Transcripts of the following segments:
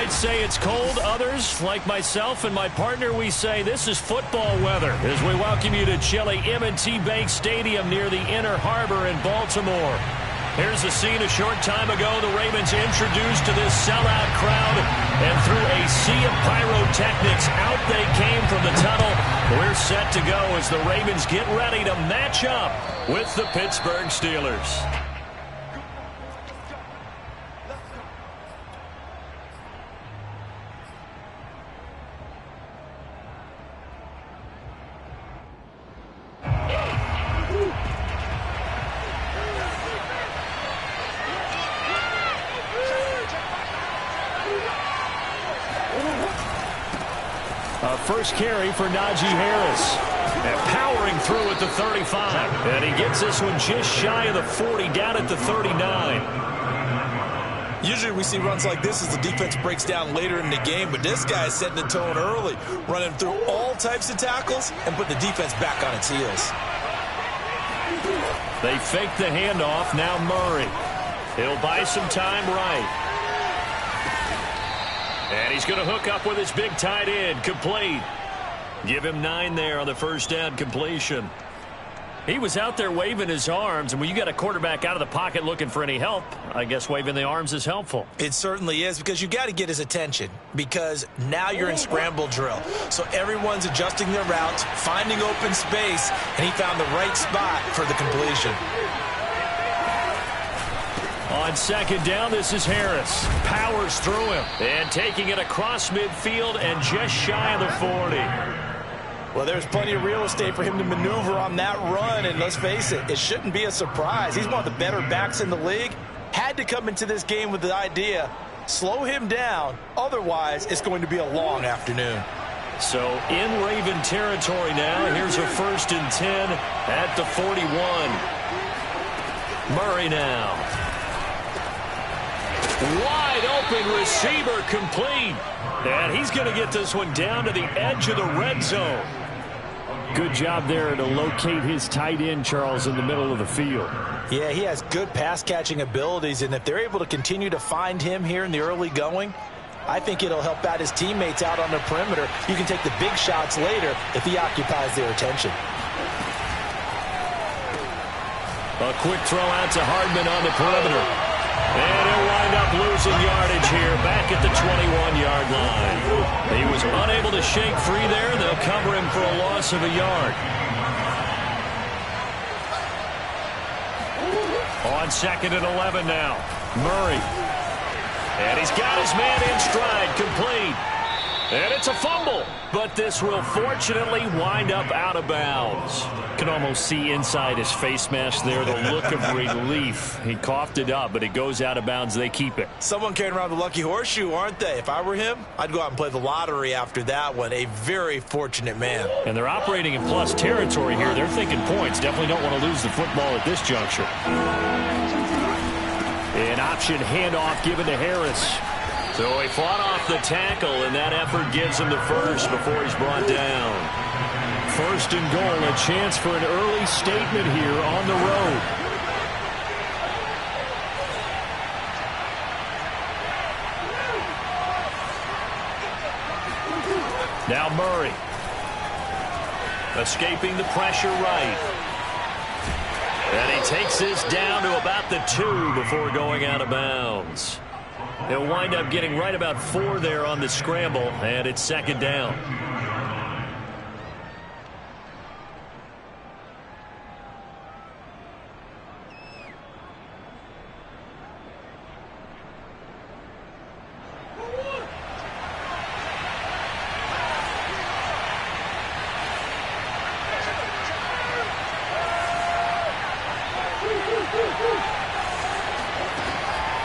might say it's cold. Others, like myself and my partner, we say this is football weather as we welcome you to chilly M&T Bank Stadium near the Inner Harbor in Baltimore. Here's the scene a short time ago. The Ravens introduced to this sellout crowd, and through a sea of pyrotechnics, out they came from the tunnel. We're set to go as the Ravens get ready to match up with the Pittsburgh Steelers. First carry for Najee Harris. And powering through at the 35. And he gets this one just shy of the 40, down at the 39. Usually we see runs like this as the defense breaks down later in the game, but this guy is setting the tone early, running through all types of tackles and put the defense back on its heels. They fake the handoff. Now Murray. He'll buy some time right. And he's going to hook up with his big tight end. Complete. Give him 9 there on the first down completion. He was out there waving his arms, and when you got a quarterback out of the pocket looking for any help, I guess waving the arms is helpful. It certainly is, because you got to get his attention, because now you're in scramble drill. So everyone's adjusting their routes, finding open space, and he found the right spot for the completion. On second down, this is Harris. Powers through him and taking it across midfield and just shy of the 40. Well, there's plenty of real estate for him to maneuver on that run, and let's face it, it shouldn't be a surprise. He's one of the better backs in the league. Had to come into this game with the idea, slow him down, otherwise it's going to be a long afternoon. So in Raven territory now, here's a 1st and 10 at the 41. Murray now. Wide open receiver, complete. And he's going to get this one down to the edge of the red zone. Good job there to locate his tight end, Charles, in the middle of the field. Yeah, he has good pass-catching abilities, and if they're able to continue to find him here in the early going, I think it'll help out his teammates out on the perimeter. You can take the big shots later if he occupies their attention. A quick throw out to Hardman on the perimeter. And he'll wind up losing yardage here back at the 21-yard line. He was unable to shake free there. They'll cover him for a loss of a yard. On 2nd and 11 now. Murray. And he's got his man in stride, complete. And it's a fumble. But this will fortunately wind up out of bounds. Can almost see inside his face mask there the look of relief. He coughed it up, but it goes out of bounds. They keep it. Someone carrying around the lucky horseshoe, aren't they? If I were him, I'd go out and play the lottery after that one. A very fortunate man. And they're operating in plus territory here. They're thinking points. Definitely don't want to lose the football at this juncture. An option handoff given to Harris. So he fought off the tackle, and that effort gives him the first before he's brought down. 1st and goal, a chance for an early statement here on the road. Now Murray. Escaping the pressure right. And he takes this down to about the 2 before going out of bounds. He'll wind up getting right about 4 there on the scramble, and it's 2nd down.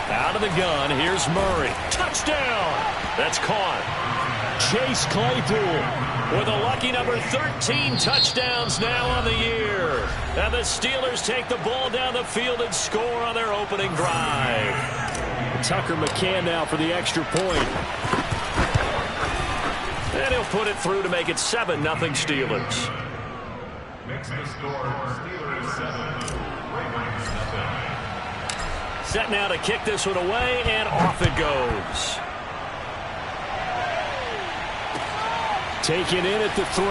Out of the gun, here's Murray. Touchdown! That's caught. Chase Claypool with a lucky number 13 touchdowns now on the year. And the Steelers take the ball down the field and score on their opening drive. Tucker McCann now for the extra point. And he'll put it through to make it 7-0 Steelers. Makes the score Steelers 7, Ravens 0. Set now to kick this one away, and off it goes. Taken in at the 3.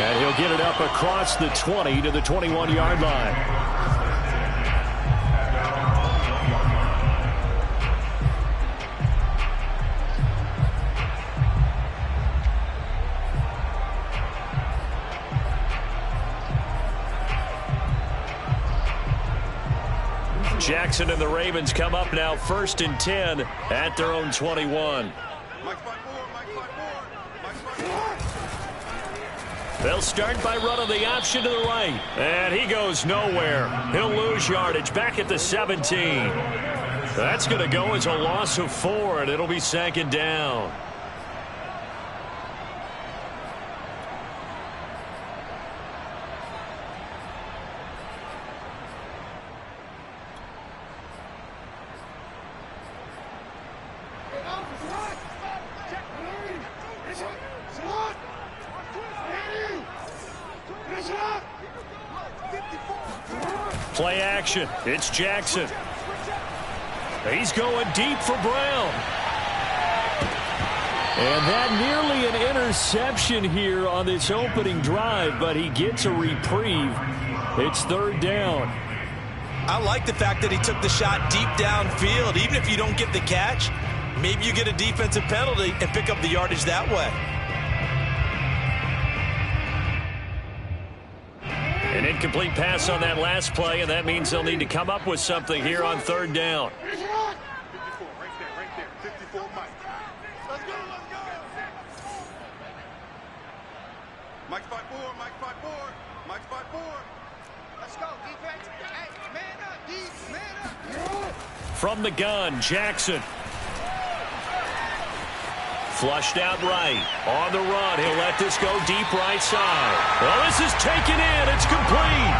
And he'll get it up across the 20 to the 21-yard line. Jackson and the Ravens come up now 1st and 10 at their own 21. They'll start by running the option to the right. And he goes nowhere. He'll lose yardage back at the 17. That's going to go as a loss of 4, and it'll be 2nd down. Play action. It's Jackson. He's going deep for Brown. And that nearly an interception here on this opening drive, but he gets a reprieve. It's 3rd down. I like the fact that he took the shot deep downfield. Even if you don't get the catch, maybe you get a defensive penalty and pick up the yardage that way. An incomplete pass on that last play, and that means they'll need to come up with something here on 3rd down. 54, right there. 54, Mike. Let's go. Mike's 5-4, Mike's 5-4, Mike's 5-4. Let's go, defense. Hey, man up, D, man up. From the gun, Jackson. Flushed out right. On the run, he'll let this go deep right side. Well, this is taken in. It's complete.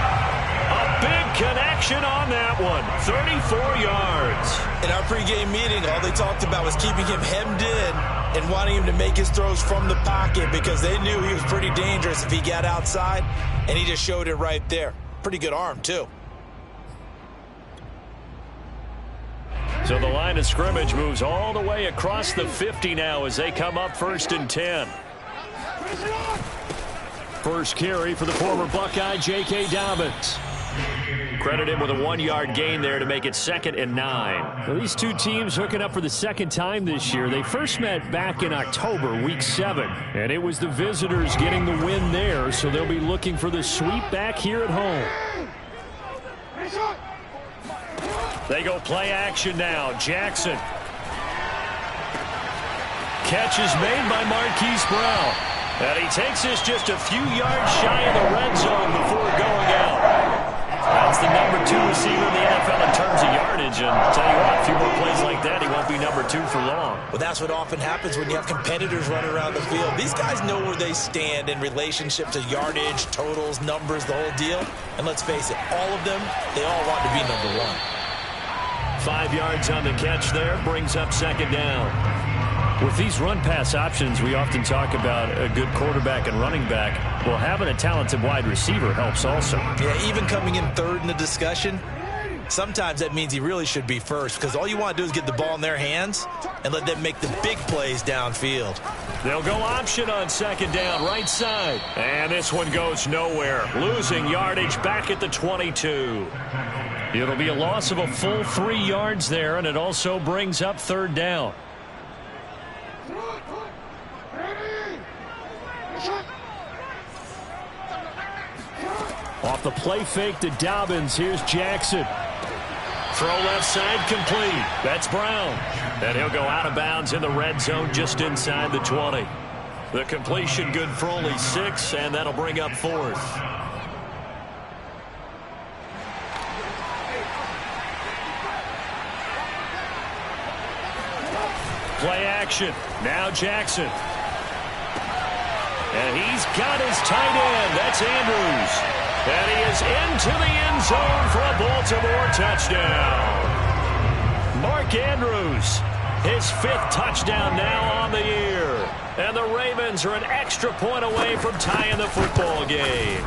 A big connection on that one. 34 yards. In our pregame meeting, all they talked about was keeping him hemmed in and wanting him to make his throws from the pocket because they knew he was pretty dangerous if he got outside, and he just showed it right there. Pretty good arm, too. So the line of scrimmage moves all the way across the 50 now as they come up 1st and 10. First carry for the former Buckeye, J.K. Dobbins. Credit him with a 1-yard gain there to make it 2nd and 9. Well, these two teams hooking up for the 2nd time this year. They first met back in October, week 7. And it was the visitors getting the win there, so they'll be looking for the sweep back here at home. They go play action now. Jackson. Catch is made by Marquise Brown. And he takes this just a few yards shy of the red zone before going out. That's the number 2 receiver in the NFL in terms of yardage. And tell you what, a few more plays like that, he won't be number 2 for long. Well, that's what often happens when you have competitors running around the field. These guys know where they stand in relationship to yardage, totals, numbers, the whole deal. And let's face it, all of them, they all want to be number 1. 5 yards on the catch there, brings up 2nd down. With these run-pass options, we often talk about a good quarterback and running back. Well, having a talented wide receiver helps also. Yeah, even coming in 3rd in the discussion, sometimes that means he really should be first because all you want to do is get the ball in their hands and let them make the big plays downfield. They'll go option on 2nd down, right side. And this one goes nowhere. Losing yardage back at the 22. It'll be a loss of a full 3 yards there, and it also brings up 3rd down. Off the play fake to Dobbins, here's Jackson. Throw left side complete. That's Brown. And he'll go out of bounds in the red zone just inside the 20. The completion good for only 6, and that'll bring up 4th. Play action. Now Jackson. And he's got his tight end. That's Andrews. And he is into the end zone for a Baltimore touchdown. Mark Andrews, his 5th touchdown now on the year. And the Ravens are an extra point away from tying the football game.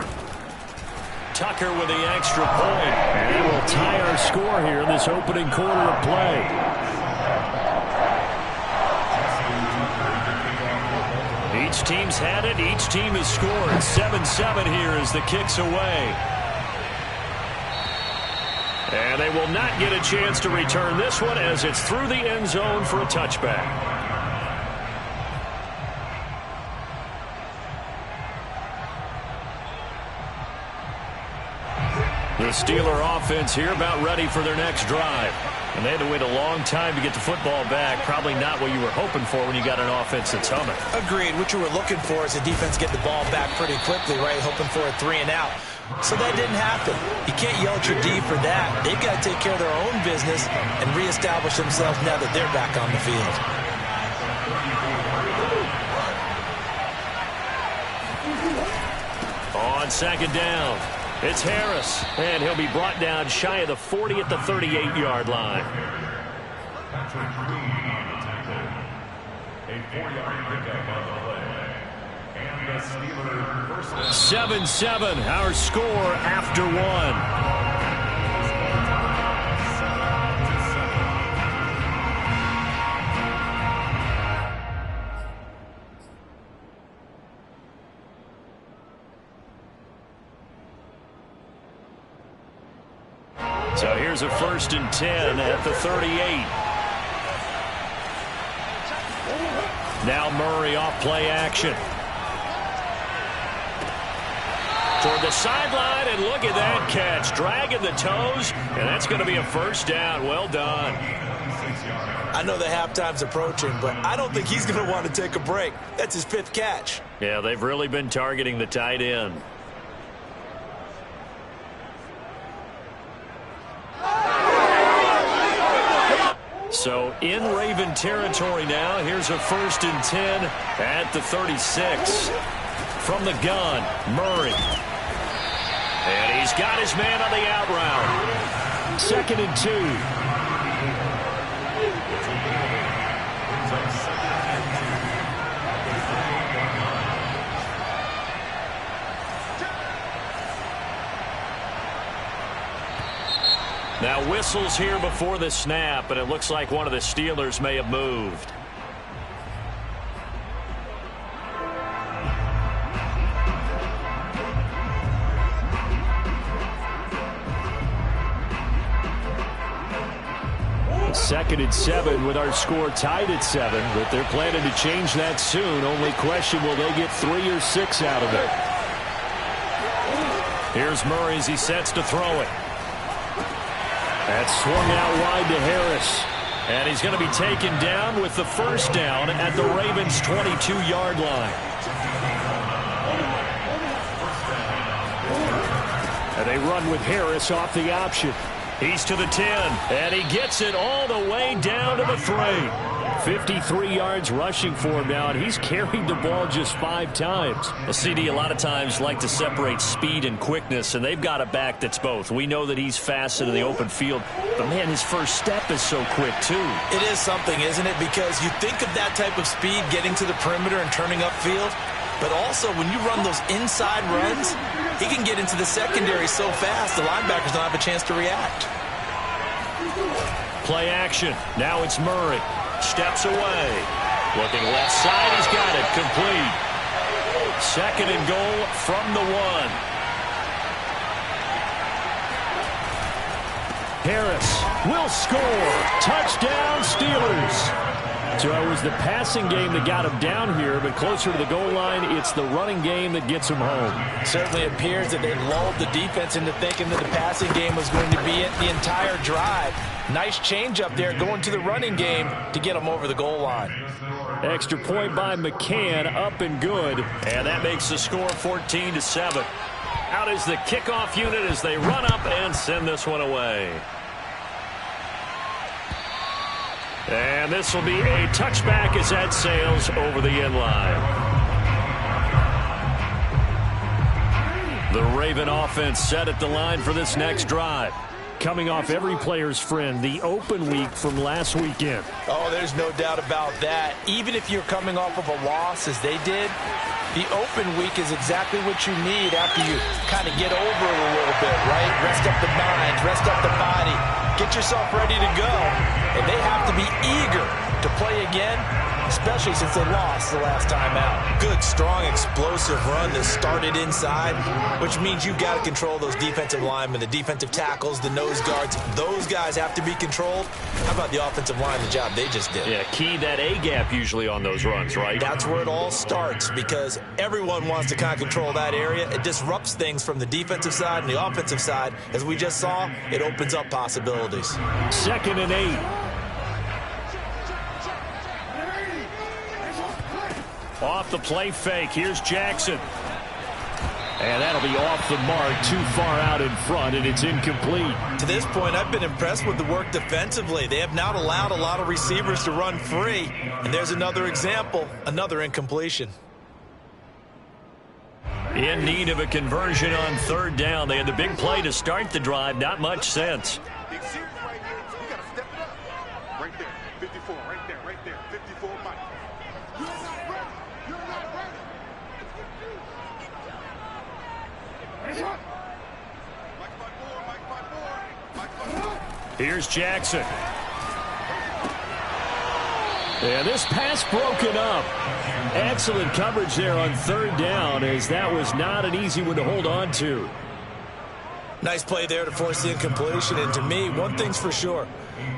Tucker with the extra point. And we'll tie our score here in this opening quarter of play. Each team's had it. Each team has scored. 7-7 here as the kick's away. And they will not get a chance to return this one as it's through the end zone for a touchback. The Steeler offense here about ready for their next drive. And they had to wait a long time to get the football back. Probably not what you were hoping for when you got an offense that's humming. Agreed. What you were looking for is the defense get the ball back pretty quickly, right? Hoping for a 3 and out. So that didn't happen. You can't yell at your D for that. They've got to take care of their own business and reestablish themselves now that they're back on the field. On second down, it's Harris, and he'll be brought down shy of the 40 at the 38-yard line. A 4-yard pickup on the play. And the Steelers first down. 7-7, our score after one. So here's a 1st and 10 at the 38. Now Murray off play action. Toward the sideline, and look at that catch. Dragging the toes, and that's going to be a 1st down. Well done. I know the halftime's approaching, but I don't think he's going to want to take a break. That's his 5th catch. Yeah, they've really been targeting the tight end. So in Raven territory now. Here's a 1st and 10 at the 36. From the gun, Murray. And he's got his man on the out route. 2nd and 2. Now whistles here before the snap, and it looks like one of the Steelers may have moved. Second and 7 with our score tied at 7, but they're planning to change that soon. Only question, will they get 3 or 6 out of it? Here's Murray as he sets to throw it. That's swung out wide to Harris. And he's going to be taken down with the 1st down at the Ravens' 22-yard line. And they run with Harris off the option. He's to the 10, and he gets it all the way down to the 3. 53 yards rushing for him now, and he's carried the ball just 5 times. Well, CD, a lot of times like to separate speed and quickness, and they've got a back that's both. We know that he's fast into the open field, but, man, his first step is so quick, too. It is something, isn't it? Because you think of that type of speed getting to the perimeter and turning upfield, but also when you run those inside runs, he can get into the secondary so fast the linebackers don't have a chance to react. Play action. Now it's Murray. Steps away. Looking left side. He's got it. Complete. 2nd and goal from the 1. Harris will score. Touchdown, Steelers. So it was the passing game that got him down here, but closer to the goal line, it's the running game that gets him home. Certainly appears that they lulled the defense into thinking that the passing game was going to be it the entire drive. Nice change up there going to the running game to get him over the goal line. Extra point by McCann, up and good, and that makes the score 14-7. Out is the kickoff unit as they run up and send this one away. And this will be a touchback as that sails over the end line. The Raven offense set at the line for this next drive. Coming off every player's friend, the open week from last weekend. Oh, there's no doubt about that. Even if you're coming off of a loss as they did, the open week is exactly what you need after you kind of get over it a little bit, right? Rest up the mind, rest up the body, get yourself ready to go. And they have to be eager to play again especially since they lost the last time out. Good, strong, explosive run that started inside, which means you've got to control those defensive linemen, the defensive tackles, the nose guards. Those guys have to be controlled. How about the offensive line, the job they just did? Yeah, key that A-gap usually on those runs, right? That's where it all starts, because everyone wants to kind of control that area. It disrupts things from the defensive side and the offensive side. As we just saw, it opens up possibilities. 2nd and 8. Off the play fake. Here's Jackson. And that'll be off the mark, too far out in front, and it's incomplete. To this point, I've been impressed with the work defensively. They have not allowed a lot of receivers to run free. And there's another example, another incompletion. In need of a conversion on 3rd down. They had the big play to start the drive. Not much sense. Big series right here. You got to step it up. Right there. 54. Right there. Right there. 54, Mike. You're not ready. You're not ready. Mike 5-4. Mike 5-4. Mike 5-4. Here's Jackson. And this pass broken up. Excellent coverage there on 3rd down, as that was not an easy one to hold on to. Nice play there to force the incompletion. And to me, one thing's for sure.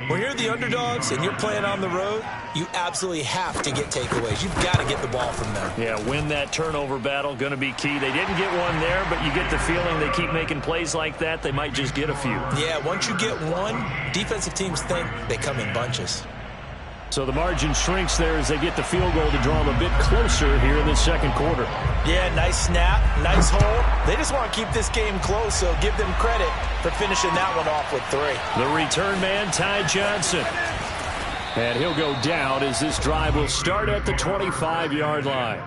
When you're the underdogs and you're playing on the road, you absolutely have to get takeaways. You've got to get the ball from them. Yeah, win that turnover battle, going to be key. They didn't get one there, but you get the feeling they keep making plays like that, they might just get a few. Yeah, once you get one, defensive teams think they come in bunches. So the margin shrinks there as they get the field goal to draw them a bit closer here in the 2nd quarter. Yeah, nice snap, nice hole. They just want to keep this game close, so give them credit for finishing that one off with 3. The return man, Ty Johnson. And he'll go down as this drive will start at the 25-yard line.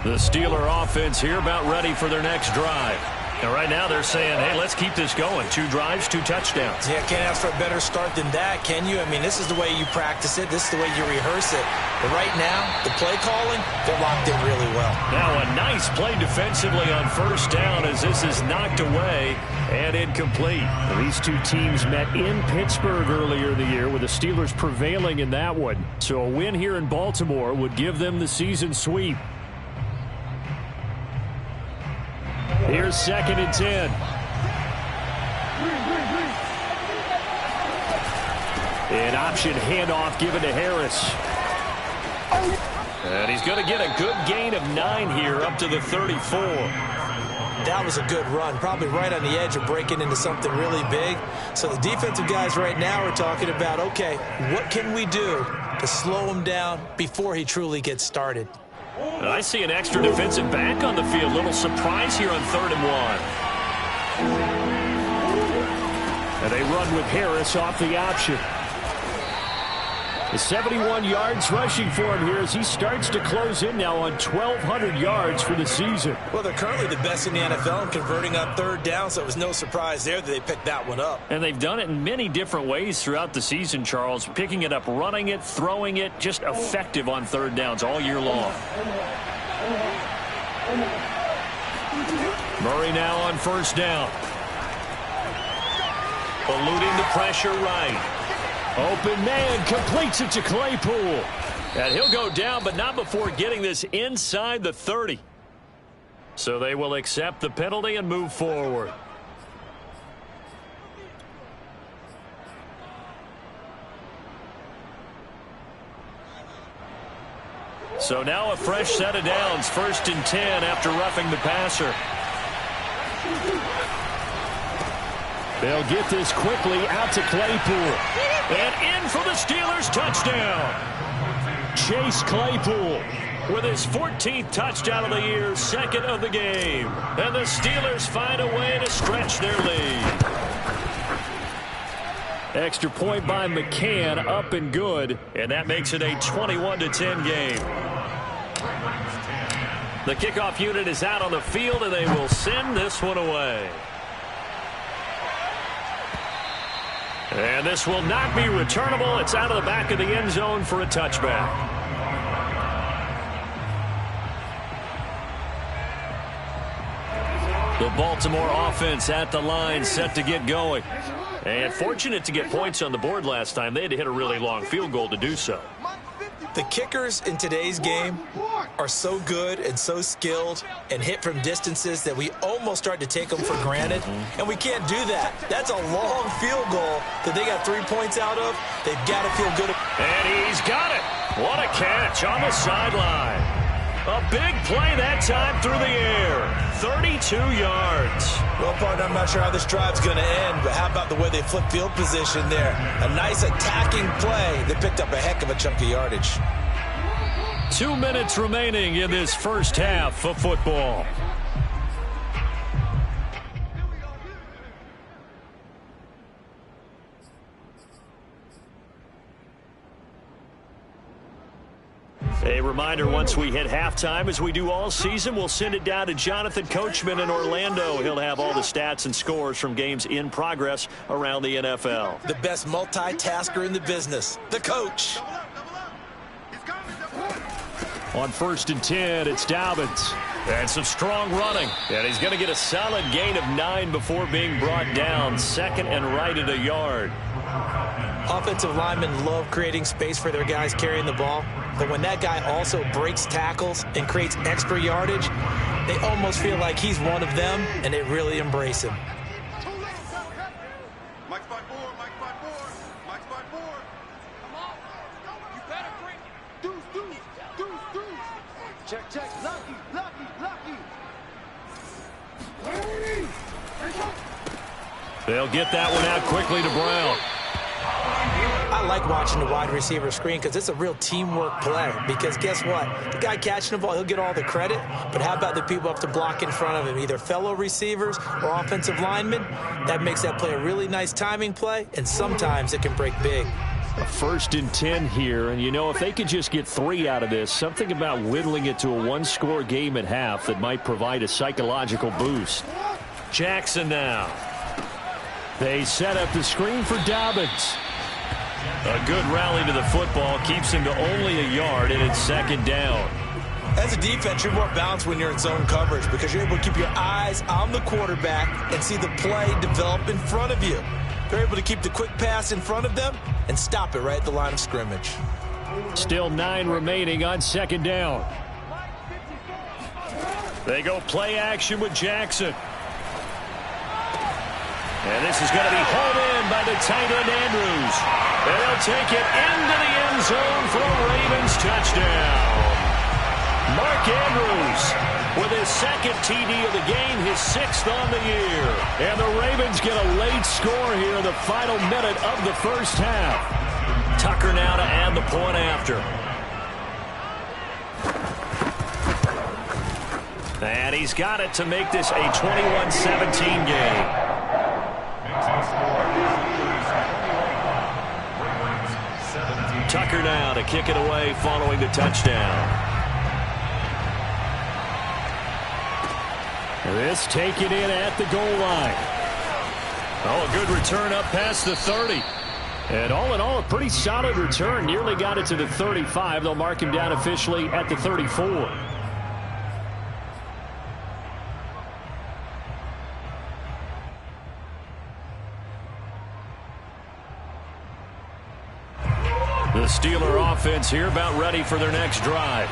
The Steeler offense here about ready for their next drive. And right now they're saying, hey, let's keep this going. 2 drives, 2 touchdowns. Yeah, can't ask for a better start than that, can you? I mean, this is the way you practice it. This is the way you rehearse it. But right now, the play calling, they're locked in really well. Now a nice play defensively on 1st down as this is knocked away and incomplete. These 2 teams met in Pittsburgh earlier in the year, with the Steelers prevailing in that one. So a win here in Baltimore would give them the season sweep. Here's 2nd and 10. An option handoff given to Harris. And he's going to get a good gain of 9 here up to the 34. That was a good run, probably right on the edge of breaking into something really big. So the defensive guys right now are talking about, okay, what can we do to slow him down before he truly gets started? I see an extra defensive back on the field. Little surprise here on 3rd and 1. And they run with Harris off the option. The 71 yards rushing for him here as he starts to close in now on 1,200 yards for the season. Well, they're currently the best in the NFL in converting on 3rd down, so it was no surprise there that they picked that one up. And they've done it in many different ways throughout the season, Charles. Picking it up, running it, throwing it, just effective on 3rd downs all year long. Murray now on 1st down. Eluding the pressure right. Open man, completes it to Claypool. And he'll go down, but not before getting this inside the 30. So they will accept the penalty and move forward. So now a fresh set of downs, 1st and 10 after roughing the passer. They'll get this quickly out to Claypool. And in for the Steelers touchdown. Chase Claypool with his 14th touchdown of the year, 2nd of the game. And the Steelers find a way to stretch their lead. Extra point by McCann, up and good. And that makes it a 21-10 game. The kickoff unit is out on the field, and they will send this one away. And this will not be returnable. It's out of the back of the end zone for a touchback. The Baltimore offense at the line, set to get going. And fortunate to get points on the board last time. They had to hit a really long field goal to do so. The kickers in today's game are so good and so skilled and hit from distances that we almost start to take them for granted. And we can't do that. That's a long field goal that they got 3 points out of. They've got to feel good. And he's got it. What a catch on the sideline. A big play that time through the air. 32 yards. Well, partner, I'm not sure how this drive's going to end, but how about the way they flip field position there? A nice attacking play that picked up a heck of a chunk of yardage. 2 minutes remaining in this first half of football. A reminder, once we hit halftime, as we do all season, we'll send it down to Jonathan Coachman in Orlando. He'll have all the stats and scores from games in progress around the NFL. The best multitasker in the business, the coach. On 1st and 10, it's Dobbins. And some strong running. And he's going to get a solid gain of 9 before being brought down. 2nd and right at a yard. Offensive linemen love creating space for their guys carrying the ball. But when that guy also breaks tackles and creates extra yardage, they almost feel like he's one of them, and they really embrace him. Mike's by 4, Mike's by 4, Mike's by 4. Come on. You better bring it. Deuce. Check. Lucky. They'll get that one out quickly to Brown. I like watching the wide receiver screen because it's a real teamwork play. Because guess what? The guy catching the ball, he'll get all the credit. But how about the people up to block in front of him, either fellow receivers or offensive linemen? That makes that play a really nice timing play, and sometimes it can break big. A 1st and 10 here, and you know, if they could just get 3 out of this, something about whittling it to a 1-score game at half that might provide a psychological boost. Jackson now. They set up the screen for Dobbins. A good rally to the football keeps him to only a yard, and it's 2nd down. As a defense, you're more balanced when you're in zone coverage because you're able to keep your eyes on the quarterback and see the play develop in front of you. They're able to keep the quick pass in front of them and stop it right at the line of scrimmage. Still 9 remaining on 2nd down. They go play action with Jackson. And this is going to be hauled in by the tight end Andrews. And they'll take it into the end zone for a Ravens touchdown. Mark Andrews with his 2nd TD of the game, his 6th on the year. And the Ravens get a late score here in the final minute of the first half. Tucker now to add the point after. And he's got it to make this a 21-17 game. Tucker now to kick it away following the touchdown. This taken in at the goal line. Oh, a good return up past the 30. And all in all, a pretty solid return. Nearly got it to the 35. They'll mark him down officially at the 34. The Steeler offense here about ready for their next drive.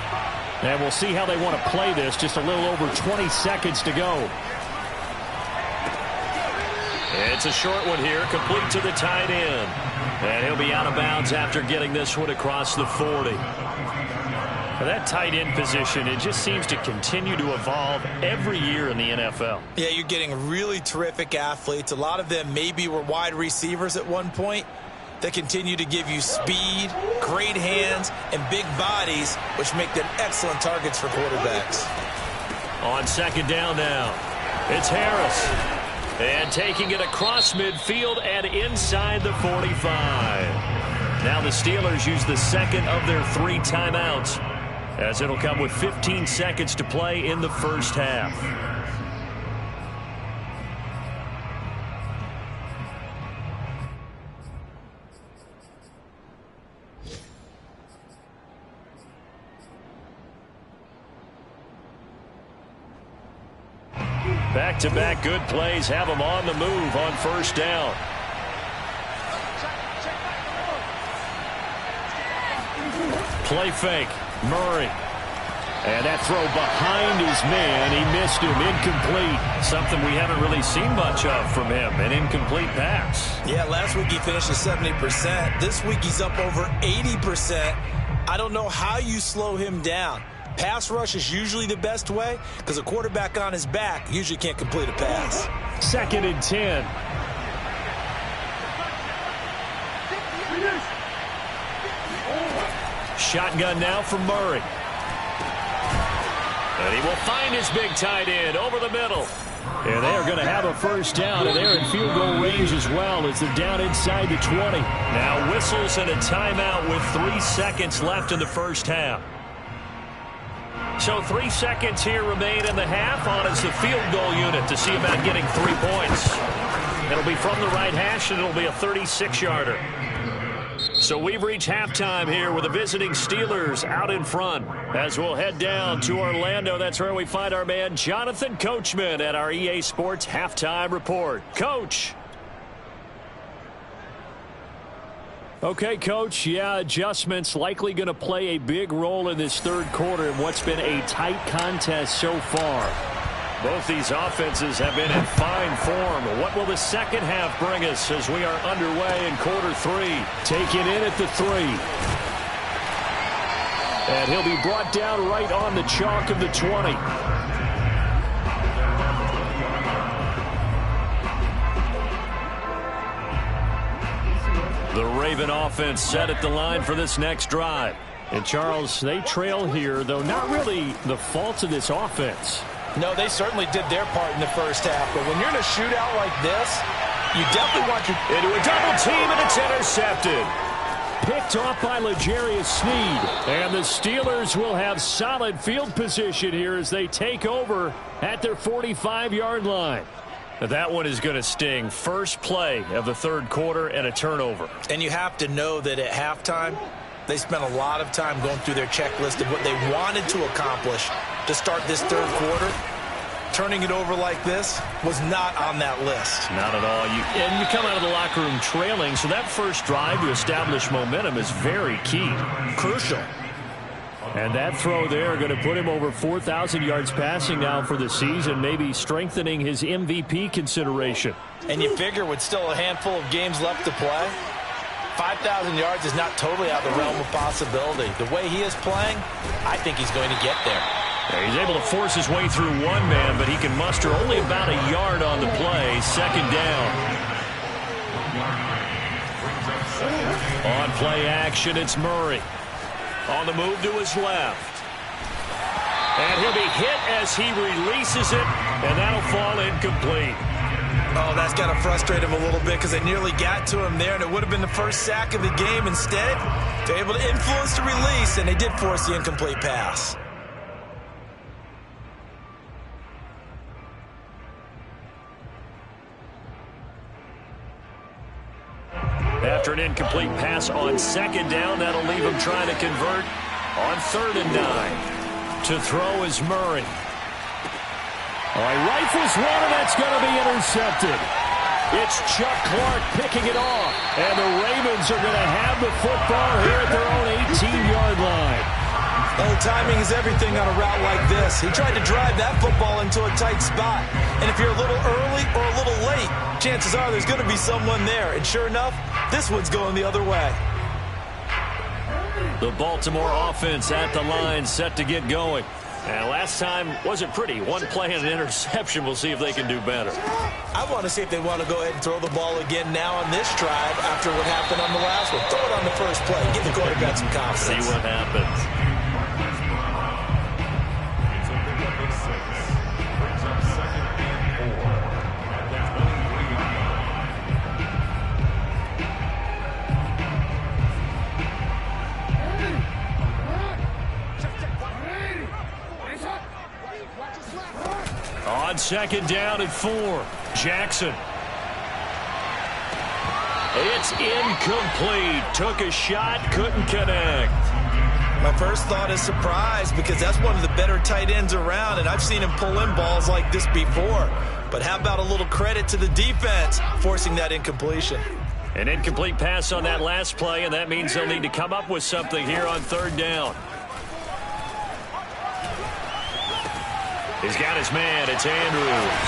And we'll see how they want to play this. Just a little over 20 seconds to go. It's a short one here, complete to the tight end. And he'll be out of bounds after getting this one across the 40. That tight end position, it just seems to continue to evolve every year in the NFL. Yeah, you're getting really terrific athletes. A lot of them maybe were wide receivers at one point. That continue to give you speed, great hands, and big bodies, which make them excellent targets for quarterbacks. On 2nd down now, it's Harris. And taking it across midfield and inside the 45. Now the Steelers use the 2nd of their 3 timeouts, as it'll come with 15 seconds to play in the first half. Back-to-back good plays have him on the move on first down. Play fake. Murray. And that throw behind his man. He missed him. Incomplete. Something we haven't really seen much of from him. An incomplete pass. Yeah, last week he finished at 70%. This week he's up over 80%. I don't know how you slow him down. Pass rush is usually the best way because a quarterback on his back usually can't complete a pass. 2nd and 10. Shotgun now from Murray. And he will find his big tight end over the middle. And they are going to have a first down, and they're in field goal range as well as they're down inside the 20. Now whistles and a timeout with 3 seconds left in the first half. So 3 seconds here remain in the half on as the field goal unit to see about getting 3 points. It'll be from the right hash, and it'll be a 36-yarder. So we've reached halftime here with the visiting Steelers out in front. As we'll head down to Orlando, that's where we find our man Jonathan Coachman at our EA Sports Halftime Report. Coach. Okay, Coach, yeah, adjustments likely going to play a big role in this third quarter in what's been a tight contest so far. Both these offenses have been in fine form. What will the second half bring us as we are underway in quarter 3? Taken in at the 3. And he'll be brought down right on the chalk of the 20. The Raven offense set at the line for this next drive. And, Charles, they trail here, though not really the fault of this offense. No, they certainly did their part in the first half. But when you're in a shootout like this, you definitely want your... Into a double team, and it's intercepted. Picked off by L'Jarius Sneed. And the Steelers will have solid field position here as they take over at their 45-yard line. That one is going to sting. First play of the third quarter and a turnover. And you have to know that at halftime, they spent a lot of time going through their checklist of what they wanted to accomplish to start this third quarter. Turning it over like this was not on that list. Not at all. And you come out of the locker room trailing, so that first drive to establish momentum is very key. Crucial. And that throw there going to put him over 4,000 yards passing now for the season, maybe strengthening his MVP consideration. And you figure with still a handful of games left to play, 5,000 yards is not totally out of the realm of possibility. The way he is playing, I think he's going to get there. Yeah, he's able to force his way through one man, but he can muster only about a yard on the play. Second down. On play action, it's Murray. On the move to his left. And he'll be hit as he releases it, and that'll fall incomplete. Oh, that's got to frustrate him a little bit because they nearly got to him there, and it would have been the first sack of the game. Instead, they're able to influence the release, and they did force the incomplete pass. After an incomplete pass on second down, that'll leave him trying to convert on 3rd and 9. To throw is Murray. All right, rifles one, and that's going to be intercepted. It's Chuck Clark picking it off, and the Ravens are going to have the football here at their own 18-yard line. Oh, timing is everything on a route like this. He tried to drive that football into a tight spot. And if you're a little early or a little late, chances are there's going to be someone there. And sure enough, this one's going the other way. The Baltimore offense at the line set to get going. And last time wasn't pretty. One play and an interception. We'll see if they can do better. I want to see if they want to go ahead and throw the ball again now on this drive after what happened on the last one. Throw it on the first play. Give the quarterback some confidence. See what happens. On second down at 4, Jackson. It's incomplete. Took a shot, couldn't connect. My first thought is surprise because that's one of the better tight ends around, and I've seen him pull in balls like this before. But how about a little credit to the defense forcing that incompletion? An incomplete pass on that last play, and that means they'll need to come up with something here on third down. He's got his man. It's Andrews.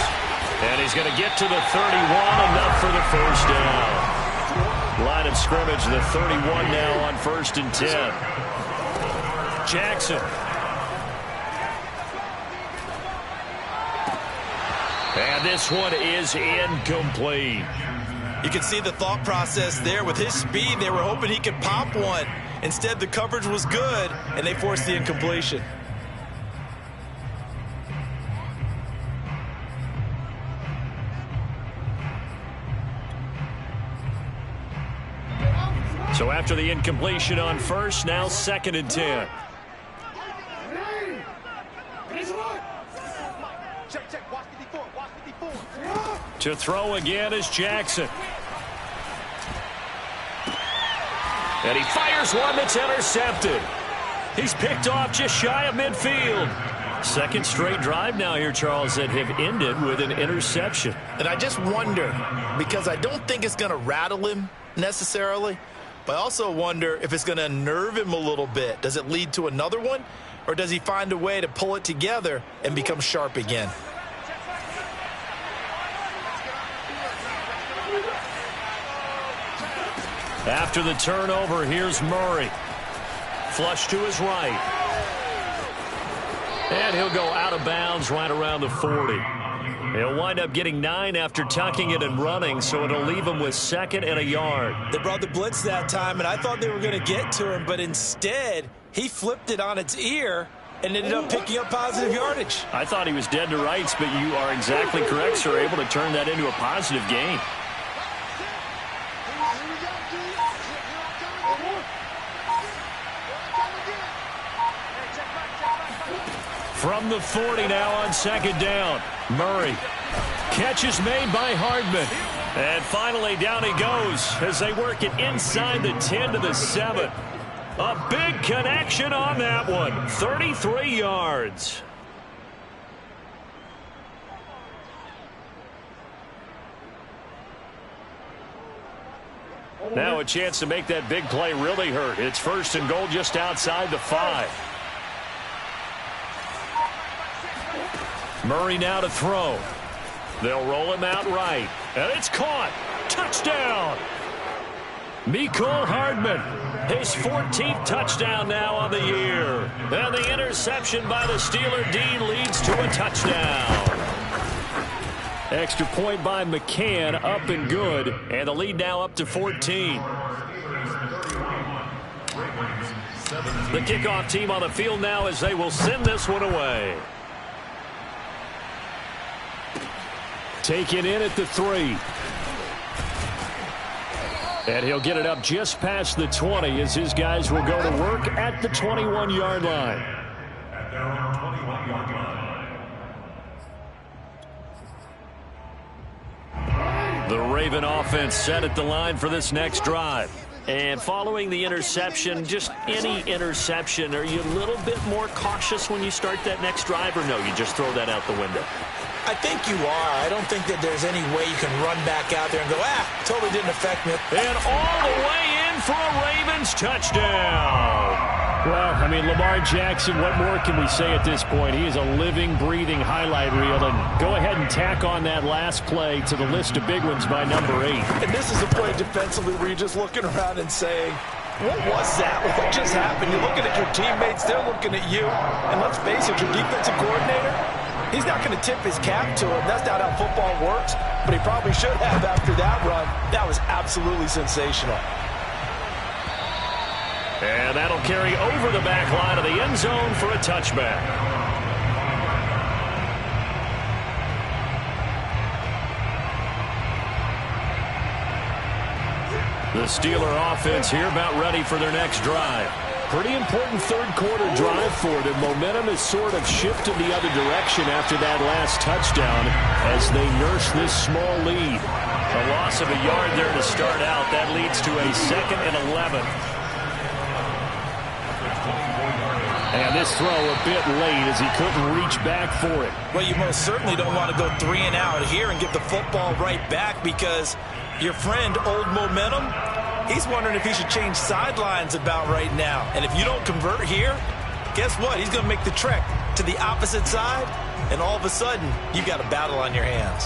And he's going to get to the 31, enough for the first down. Line of scrimmage, the 31 now on 1st and 10. Jackson. And this one is incomplete. You can see the thought process there. With his speed, they were hoping he could pop one. Instead, the coverage was good, and they forced the incompletion. So after the incompletion on 1st, now 2nd and 10. To throw again is Jackson. And he fires one that's intercepted. He's picked off just shy of midfield. Second straight drive now here, Charles, that have ended with an interception. And I just wonder, because I don't think it's going to rattle him necessarily, but I also wonder if it's going to unnerve him a little bit. Does it lead to another one, or does he find a way to pull it together and become sharp again? After the turnover, here's Murray. Flush to his right. And he'll go out of bounds right around the 40. He'll wind up getting 9 after tucking it and running, so it'll leave him with 2nd and a yard. They brought the blitz that time, and I thought they were going to get to him, but instead, he flipped it on its ear and ended up picking up positive yardage. I thought he was dead to rights, but you are exactly correct, sir. Able to turn that into a positive gain. From the 40 now on 2nd down. Murray. Catch is made by Hardman. And finally down he goes as they work it inside the 10 to the 7. A big connection on that one. 33 yards. Now a chance to make that big play really hurt. It's 1st and goal just outside the 5. Murray now to throw. They'll roll him out right. And it's caught. Touchdown. Mecole Hardman. His 14th touchdown now on the year. And the interception by the Steeler D leads to a touchdown. Extra point by McCann, up and good. And the lead now up to 14. The kickoff team on the field now as they will send this one away. Taken in at the 3. And he'll get it up just past the 20 as his guys will go to work at the 21-yard line. At their own 21-yard line. The Raven offense set at the line for this next drive. And following the interception, just any interception, are you a little bit more cautious when you start that next drive, or no, you just throw that out the window? I think you are. I don't think that there's any way you can run back out there and go, totally didn't affect me. And all the way in for a Ravens touchdown. Well, I mean, Lamar Jackson, what more can we say at this point? He is a living, breathing highlight reel. And go ahead and tack on that last play to the list of big ones by number 8. And this is a play defensively where you're just looking around and saying, what was that? What just happened? You're looking at your teammates. They're looking at you. And let's face it, your defensive coordinator, he's not going to tip his cap to him. That's not how football works. But he probably should have after that run. That was absolutely sensational. And that'll carry over the back line of the end zone for a touchback. The Steeler offense here about ready for their next drive. Pretty important third quarter drive for them. Momentum has sort of shifted the other direction after that last touchdown as they nurse this small lead. A loss of a yard there to start out. That leads to a 2nd and 11. And this throw a bit late as he couldn't reach back for it. Well, you most certainly don't want to go 3 and out here and get the football right back, because your friend, Old Momentum, he's wondering if he should change sidelines about right now. And if you don't convert here, guess what? He's going to make the trek to the opposite side, and all of a sudden, you've got a battle on your hands.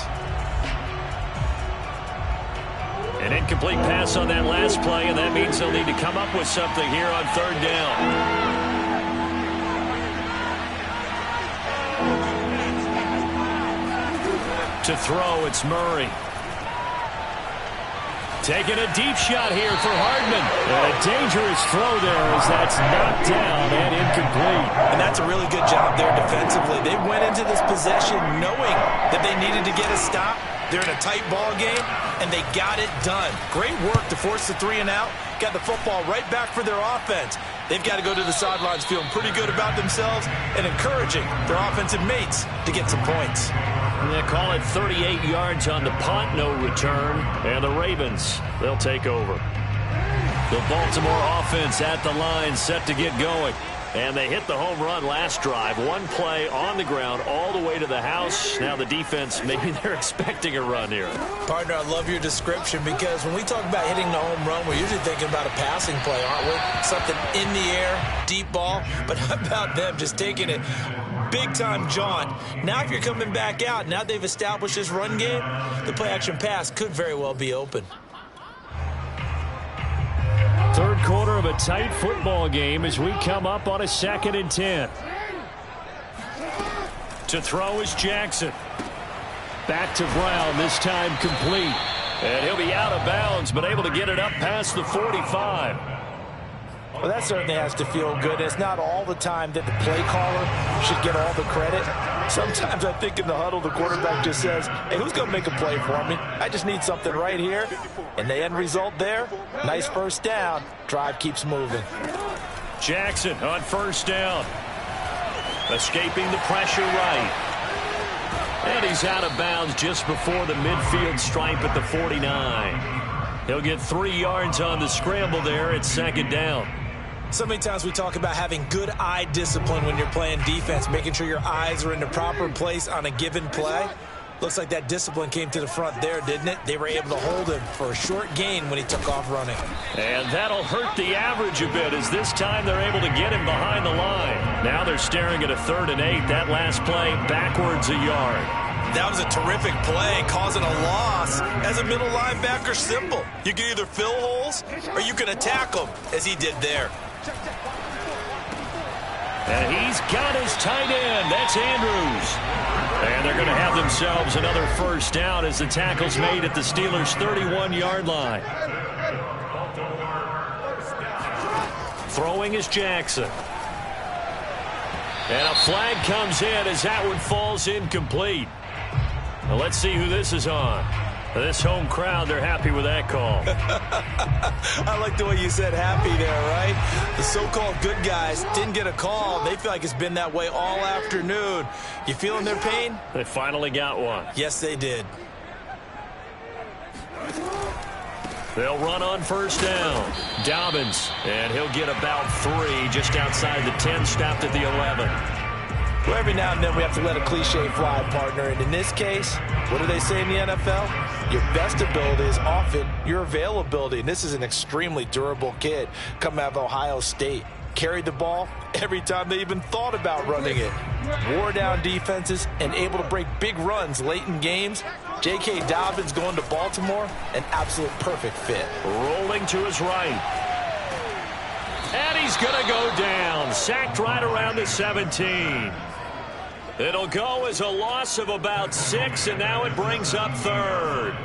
An incomplete pass on that last play, and that means they'll need to come up with something here on 3rd down. To throw, it's Murray. Taking a deep shot here for Hardman. And a dangerous throw there as that's knocked down and incomplete. And that's a really good job there defensively. They went into this possession knowing that they needed to get a stop. They're in a tight ball game, and they got it done. Great work to force the 3 and out. Got the football right back for their offense. They've got to go to the sidelines feeling pretty good about themselves and encouraging their offensive mates to get some points. They call it 38 yards on the punt, no return. And the Ravens, they'll take over. The Baltimore offense at the line, set to get going. And they hit the home run last drive. One play on the ground all the way to the house. Now the defense, maybe they're expecting a run here. Partner, I love your description, because when we talk about hitting the home run, we're usually thinking about a passing play, aren't we? Something in the air, deep ball. But how about them just taking it big-time jaunt? Now if you're coming back out, now they've established this run game, the play-action pass could very well be open. 3rd quarter of a tight football game as we come up on a 2nd and 10. To throw is Jackson. Back to Brown, this time complete. And he'll be out of bounds, but able to get it up past the 45. Well, that certainly has to feel good. It's not all the time that the play caller should get all the credit. Sometimes I think in the huddle, the quarterback just says, hey, who's going to make a play for me? I just need something right here. And the end result there, nice 1st down. Drive keeps moving. Jackson on 1st down. Escaping the pressure right. And he's out of bounds just before the midfield stripe at the 49. He'll get 3 yards on the scramble there at 2nd down. So many times we talk about having good eye discipline when you're playing defense, making sure your eyes are in the proper place on a given play. Looks like that discipline came to the front there, didn't it? They were able to hold him for a short gain when he took off running. And that'll hurt the average a bit, as this time they're able to get him behind the line. Now they're staring at a 3rd and 8. That last play backwards a yard. That was a terrific play, causing a loss. As a middle linebacker, simple. You can either fill holes or you can attack them, as he did there. And he's got his tight end. That's Andrews. And they're going to have themselves another 1st down as the tackle's made at the Steelers' 31-yard line. Throwing is Jackson. And a flag comes in as that one falls incomplete. Now let's see who this is on. This home crowd, they're happy with that call. I like the way you said happy there, right? The so-called good guys didn't get a call. They feel like it's been that way all afternoon. You feeling their pain? They finally got one. Yes, they did. They'll run on 1st down. Dobbins, and he'll get about 3 just outside the 10, stopped at the 11. Well, every now and then we have to let a cliche fly, partner. And in this case, what do they say in the NFL? Your best ability is often your availability. And this is an extremely durable kid coming out of Ohio State. Carried the ball every time they even thought about running it. Wore down defenses and able to break big runs late in games. J.K. Dobbins going to Baltimore, an absolute perfect fit. Rolling to his right. And he's going to go down. Sacked right around the 17. It'll go as a loss of about 6, and now it brings up 3rd.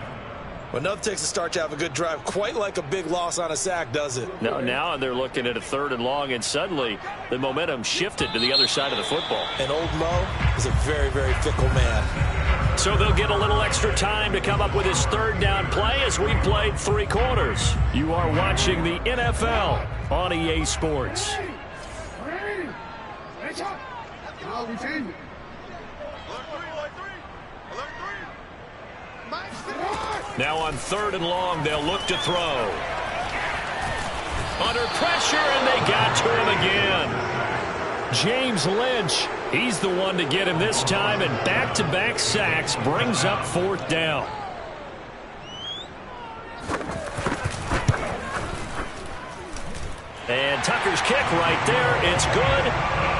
Well, nothing takes a start to have a good drive quite like a big loss on a sack, does it? No, now they're looking at a 3rd and long, and suddenly the momentum shifted to the other side of the football. And old Mo is a very, very fickle man. So they'll get a little extra time to come up with his 3rd down play as we played 3 quarters. You are watching the NFL on EA Sports. Now on 3rd and long, they'll look to throw. Under pressure, and they got to him again. James Lynch, he's the one to get him this time, and back-to-back sacks brings up 4th down. And Tucker's kick right there, it's good,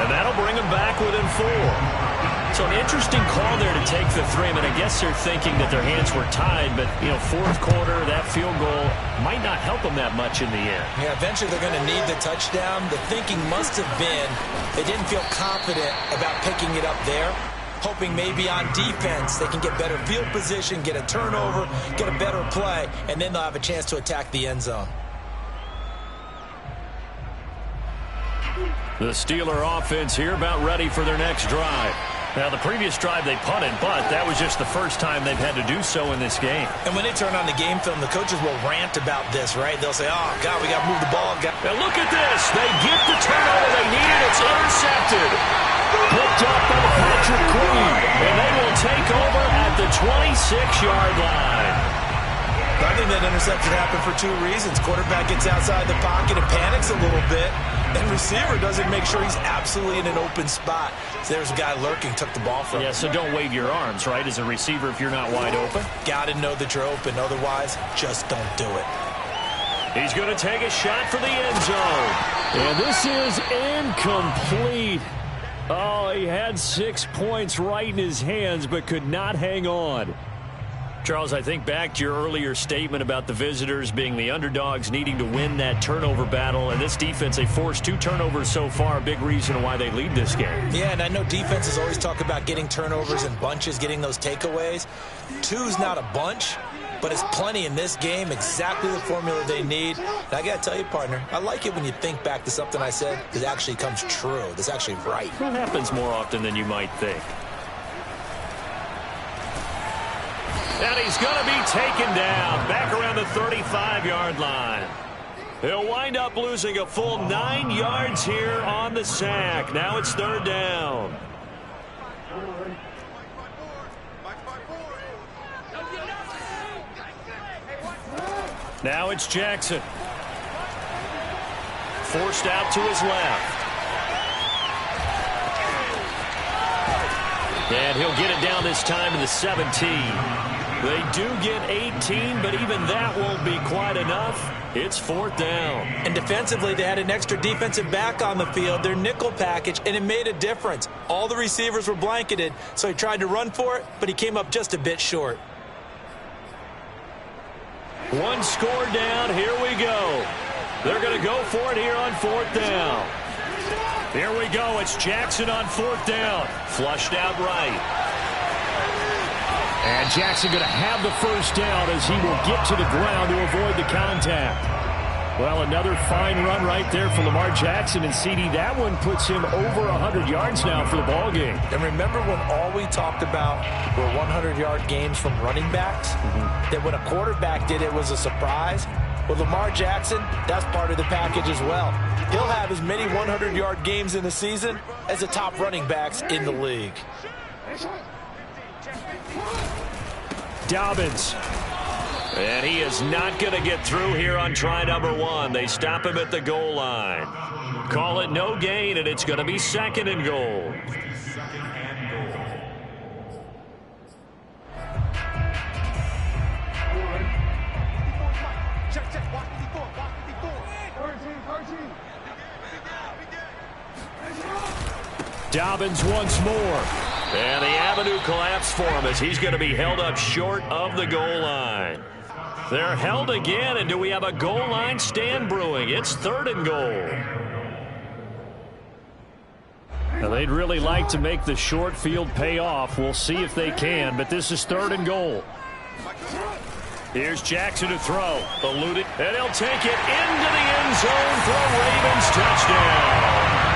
and that'll bring him back within 4. So an interesting call there to take the 3. I mean, I guess they're thinking that their hands were tied, but, you know, 4th quarter, that field goal might not help them that much in the end. Yeah, eventually they're going to need the touchdown. The thinking must have been they didn't feel confident about picking it up there, hoping maybe on defense they can get better field position, get a turnover, get a better play, and then they'll have a chance to attack the end zone. The Steeler offense here about ready for their next drive. Now, the previous drive they punted, but that was just the first time they've had to do so in this game. And when they turn on the game film, the coaches will rant about this, right? They'll say, oh, God, we got to move the ball. Now, look at this. They get the turnover they needed. It's intercepted. Picked up by Patrick Queen. And they will take over at the 26-yard line. I think that interception happened for 2 reasons. Quarterback gets outside the pocket and panics a little bit. And receiver doesn't make sure he's absolutely in an open spot. So there's a guy lurking, took the ball from him. Yeah, so don't wave your arms, right, as a receiver if you're not wide open. Got to know that you're open. Otherwise, just don't do it. He's going to take a shot for the end zone. And this is incomplete. Oh, he had 6 points right in his hands, but could not hang on. Charles, I think back to your earlier statement about the visitors being the underdogs needing to win that turnover battle. And this defense, they forced 2 turnovers so far, a big reason why they lead this game. Yeah, and I know defenses always talk about getting turnovers in bunches, getting those takeaways. 2's not a bunch, but it's plenty in this game, exactly the formula they need. And I got to tell you, partner, I like it when you think back to something I said that actually comes true, that's actually right. That happens more often than you might think. And he's going to be taken down back around the 35-yard line. He'll wind up losing a full 9 yards here on the sack. Now it's 3rd down. Now it's Jackson. Forced out to his left. And he'll get it down this time to the 17. They do get 18, but even that won't be quite enough. It's 4th down. And defensively, they had an extra defensive back on the field, their nickel package, and it made a difference. All the receivers were blanketed, so he tried to run for it, but he came up just a bit short. 1 score down. Here we go. They're going to go for it here on 4th down. Here we go. It's Jackson on 4th down. Flushed out right. And Jackson going to have the 1st down as he will get to the ground to avoid the contact. Well, another fine run right there for Lamar Jackson, and CD, that one puts him over 100 yards now for the ball game. And remember when all we talked about were 100-yard games from running backs? That when a quarterback did it was a surprise? Well, Lamar Jackson, that's part of the package as well. He'll have as many 100-yard games in the season as the top running backs in the league. Dobbins. And he is not going to get through here on try number 1. They stop him at the goal line. Call it no gain, and it's going to be 2nd and goal. Dobbins once more. And the avenue collapsed for him as he's going to be held up short of the goal line. They're held again, and do we have a goal line stand brewing? It's 3rd and goal. Now, they'd really like to make the short field pay off. We'll see if they can, but this is 3rd and goal. Here's Jackson to throw. Eluded, and he'll take it into the end zone for a Ravens touchdown.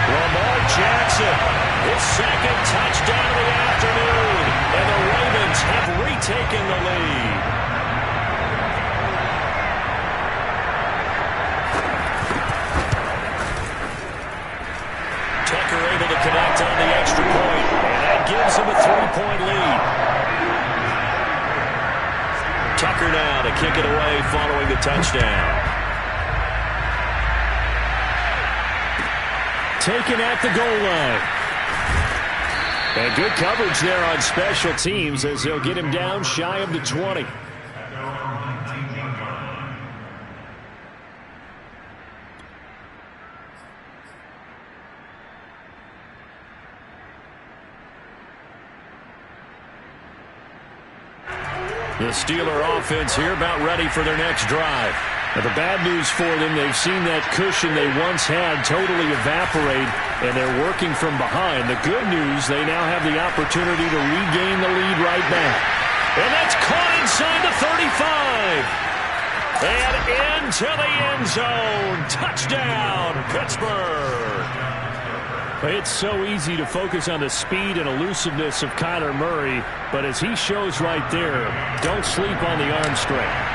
Lamar Jackson, his 2nd touchdown of the afternoon, and the Ravens have retaken the lead. Tucker able to connect on the extra point, and that gives him a 3-point lead. Tucker now to kick it away following the touchdown. taken at the goal line. And good coverage there on special teams as they'll get him down shy of the 20. The Steeler offense here about ready for their next drive. Now, the bad news for them, they've seen that cushion they once had totally evaporate, and they're working from behind. The good news, they now have the opportunity to regain the lead right back. And that's caught inside the 35. And into the end zone. Touchdown, Pittsburgh. It's so easy to focus on the speed and elusiveness of Kyler Murray, but as he shows right there, don't sleep on the arm strength.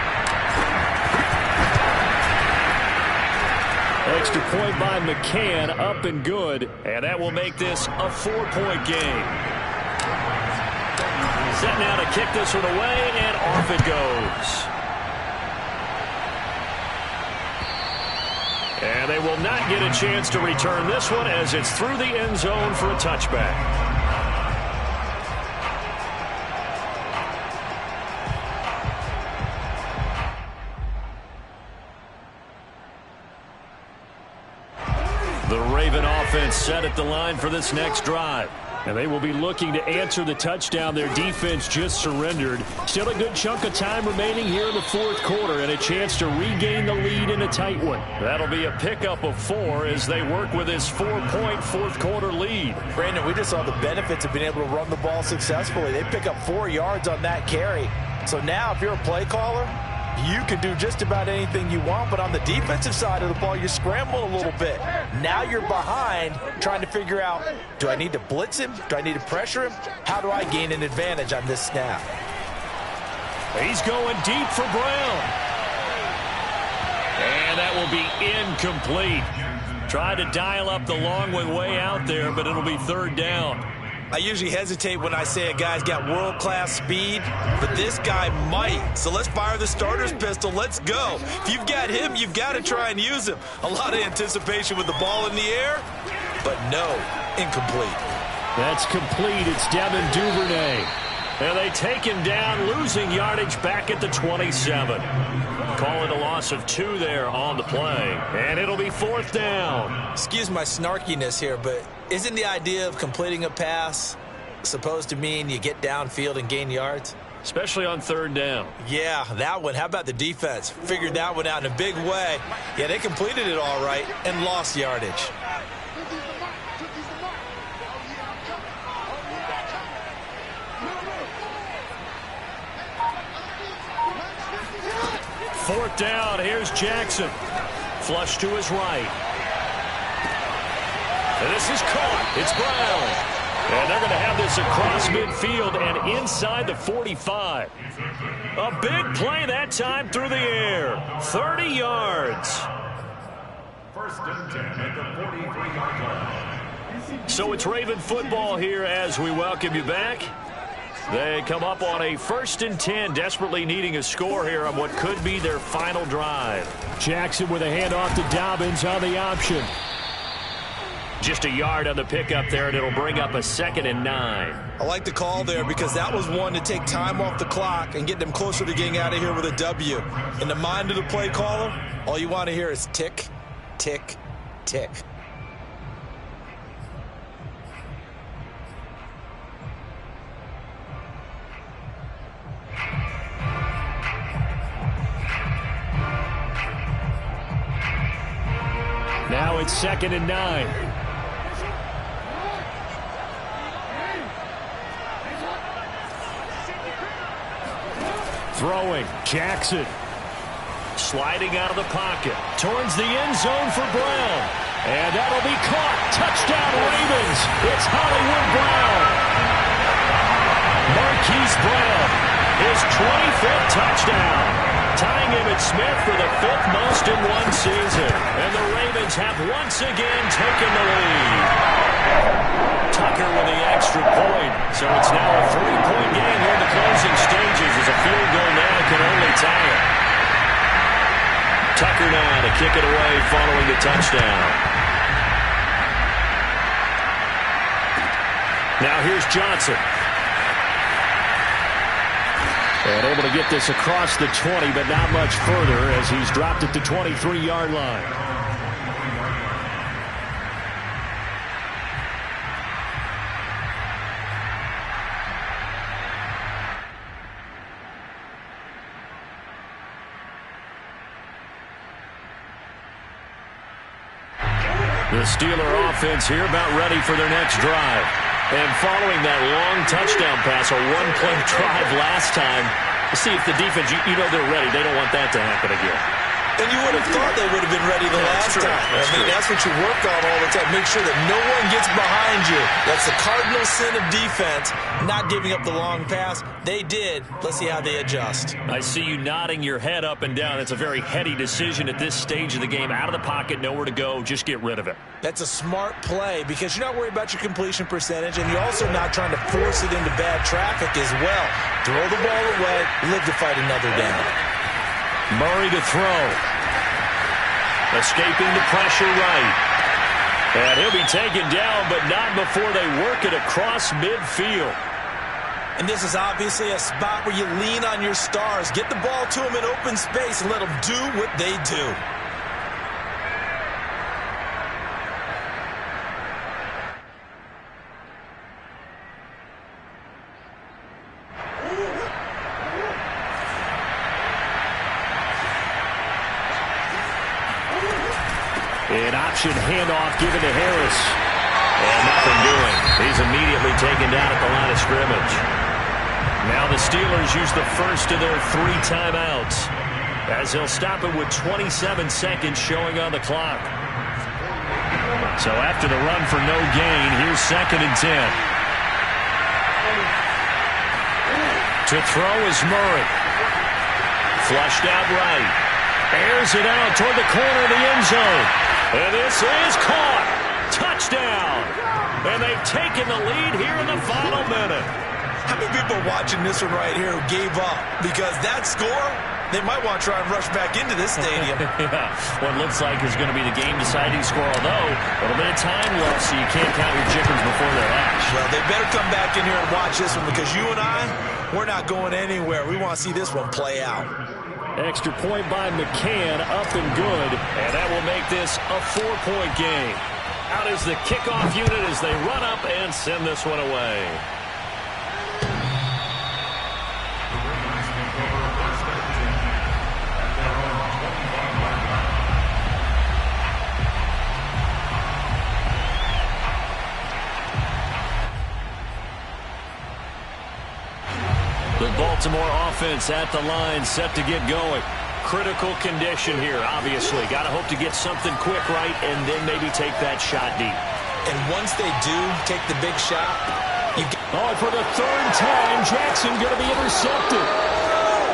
Extra point by McCann, up and good, and that will make this a 4-point game. Set now to kick this one away, and off it goes. And they will not get a chance to return this one as it's through the end zone for a touchback. The Raven offense set at the line for this next drive. And they will be looking to answer the touchdown their defense just surrendered. Still a good chunk of time remaining here in the fourth quarter and a chance to regain the lead in a tight one. That'll be a pickup of 4 as they work with this 4-point fourth quarter lead. Brandon, we just saw the benefits of being able to run the ball successfully. They pick up 4 yards on that carry. So now if you're a play caller, you can do just about anything you want, but on the defensive side of the ball, you scramble a little bit. Now you're behind trying to figure out, do I need to blitz him? Do I need to pressure him? How do I gain an advantage on this snap? He's going deep for Brown. And that will be incomplete. Tried to dial up the long one way out there, but it'll be third down. I usually hesitate when I say a guy's got world-class speed, but this guy might. So let's fire the starter's pistol. Let's go. If you've got him, you've got to try and use him. A lot of anticipation with the ball in the air, but no, incomplete. That's complete. It's Devin Duvernay. And they take him down, losing yardage back at the 27. Call it a loss of 2 there on the play. And it'll be fourth down. Excuse my snarkiness here, but isn't the idea of completing a pass supposed to mean you get downfield and gain yards? Especially on third down. Yeah, that one. How about the defense? Figured that one out in a big way. Yeah, they completed it all right and lost yardage. Fourth down, here's Jackson. Flush to his right. And this is caught. It's Brown. And they're going to have this across midfield and inside the 45. A big play that time through the air. 30 yards. First and 10 at the 43-yard line. So it's Raven football here as we welcome you back. They come up on a 1st and 10, desperately needing a score here on what could be their final drive. Jackson with a handoff to Dobbins on the option. Just a yard on the pickup there, and it'll bring up a 2nd and 9. I like the call there because that was one to take time off the clock and get them closer to getting out of here with a W. In the mind of the play caller, all you want to hear is tick, tick, tick. Now it's 2nd and 9. Throwing, Jackson. Sliding out of the pocket. Towards the end zone for Brown. And that'll be caught. Touchdown Ravens. It's Hollywood Brown. Marquise Brown. His 25th touchdown. Tying Emmitt Smith for the 5th most in one season. And the Ravens have once again taken the lead. Tucker with the extra point. So it's now a 3-point game here in the closing stages as a field goal now can only tie it. Tucker now to kick it away following the touchdown. Now here's Johnson. And able to get this across the 20, but not much further as he's dropped at the 23-yard line. The Steeler offense here about ready for their next drive. And following that long touchdown pass, a one-play drive last time, see if the defense, you know they're ready. They don't want that to happen again. And you would have thought they would have been ready the last time. That's what you work on all the time. Make sure that no one gets behind you. That's the cardinal sin of defense, not giving up the long pass. They did. Let's see how they adjust. I see you nodding your head up and down. That's a very heady decision at this stage of the game. Out of the pocket, nowhere to go. Just get rid of it. That's a smart play because you're not worried about your completion percentage, and you're also not trying to force it into bad traffic as well. Throw the ball away, live to fight another down. Murray to throw. Escaping the pressure right. And he'll be taken down, but not before they work it across midfield. And this is obviously a spot where you lean on your stars. Get the ball to them in open space and let them do what they do. An option handoff given to Harris. And nothing doing. He's immediately taken down at the line of scrimmage. Now the Steelers use the first of their 3 timeouts as they'll stop it with 27 seconds showing on the clock. So after the run for no gain, here's 2nd and 10. To throw is Murray. Flushed out right. Airs it out toward the corner of the end zone. And this is caught. Touchdown. And they've taken the lead here in the final minute. How many people watching this one right here who gave up? Because that score, they might want to try and rush back into this stadium. Yeah, what looks like is going to be the game-deciding score, although a little bit of time left, so you can't count your chickens before they're hatched. Well, they better come back in here and watch this one because you and I, we're not going anywhere. We want to see this one play out. Extra point by McCann, up and good, and that will make this a 4-point game. Out is the kickoff unit as they run up and send this one away. The Baltimore offense at the line, set to get going. Critical condition here, obviously. Got to hope to get something quick right and then maybe take that shot deep. And once they do take the big shot, oh, for the 3rd time, Jackson going to be intercepted.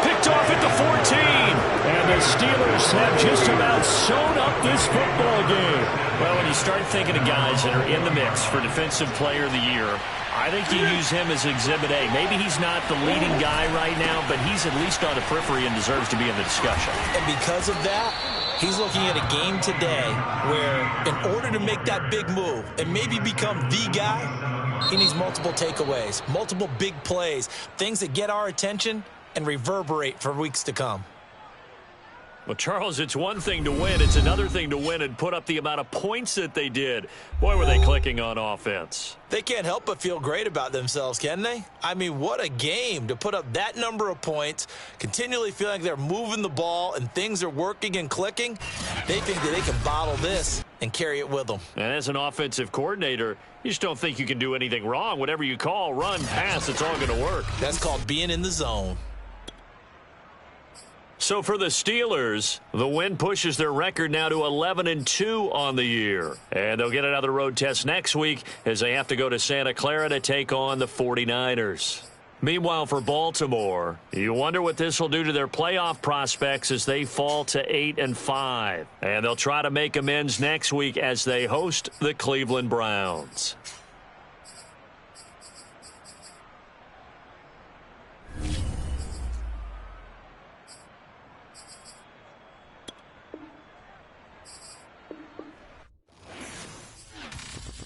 Picked off at the 14. And the Steelers have just about sewn up this football game. Well, when you start thinking of guys that are in the mix for Defensive Player of the Year, I think you use him as Exhibit A. Maybe he's not the leading guy right now, but he's at least on the periphery and deserves to be in the discussion. And because of that, he's looking at a game today where in order to make that big move and maybe become the guy, he needs multiple takeaways, multiple big plays, things that get our attention and reverberate for weeks to come. Well, Charles, it's one thing to win. It's another thing to win and put up the amount of points that they did. Boy, were they clicking on offense. They can't help but feel great about themselves, can they? I mean, what a game to put up that number of points, continually feeling like they're moving the ball and things are working and clicking. They think that they can bottle this and carry it with them. And as an offensive coordinator, you just don't think you can do anything wrong. Whatever you call, run, pass, it's all going to work. That's called being in the zone. So for the Steelers, the win pushes their record now to 11-2 on the year. And they'll get another road test next week as they have to go to Santa Clara to take on the 49ers. Meanwhile, for Baltimore, you wonder what this will do to their playoff prospects as they fall to 8-5. And they'll try to make amends next week as they host the Cleveland Browns.